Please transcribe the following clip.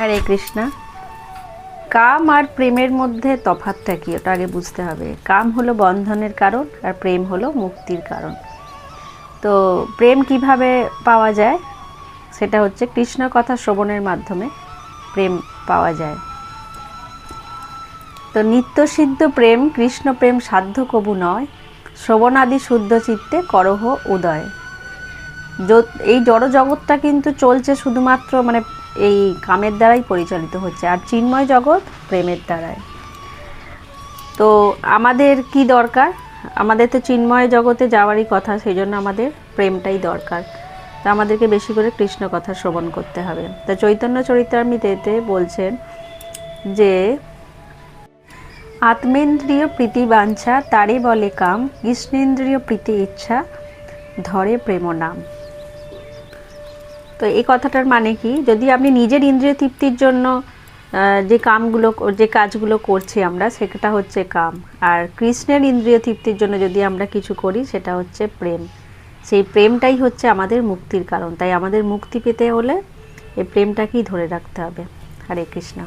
হরে কৃষ্ণা। কাম আর প্রেমের মধ্যে তফাৎটা কি, ওটা আগে বুঝতে হবে। কাম হলো বন্ধনের কারণ আর প্রেম হলো মুক্তির কারণ। তো প্রেম কিভাবে পাওয়া যায়, সেটা হচ্ছে কৃষ্ণ কথা শ্রবণের মাধ্যমে প্রেম পাওয়া যায়। তো নিত্যসিদ্ধ প্রেম কৃষ্ণ প্রেম সাধ্য কবু নয়, শ্রবণাদি শুদ্ধ চিত্তে করহ উদয়। এই জড় জগৎটা কিন্তু চলছে শুধুমাত্র এই কামের দ্বারাই পরিচালিত হচ্ছে, আর চিন্ময় জগৎ প্রেমের দ্বারাই। তো আমাদের কি দরকার? আমাদের তো চিন্ময় জগতে যাওয়ারই কথা, সেই জন্য আমাদের প্রেমটাই দরকার। তো আমাদেরকে বেশি করে কৃষ্ণ কথা শ্রবণ করতে হবে। তো চৈতন্য চরিতামৃতেতে বলছেন যে আত্মেন্দ্রিয় প্রীতি বাঞ্ছা তারে বলে কাম, কৃষ্ণেন্দ্রিয় প্রীতি ইচ্ছা ধরে প্রেম নাম। তো এই কথাটার মানে কি, যদি আপনি নিজের ইন্দ্রিয় তৃপ্তির জন্য যে কাজগুলো করছি আমরা, সেটা হচ্ছে কাম। আর কৃষ্ণের ইন্দ্রিয় তৃপ্তির জন্য যদি আমরা কিছু করি, সেটা হচ্ছে প্রেম। সেই প্রেমটাই হচ্ছে আমাদের মুক্তির কারণ। তাই আমাদের মুক্তি পেতে হলে এই প্রেমটাকেই ধরে রাখতে হবে। হরে কৃষ্ণ।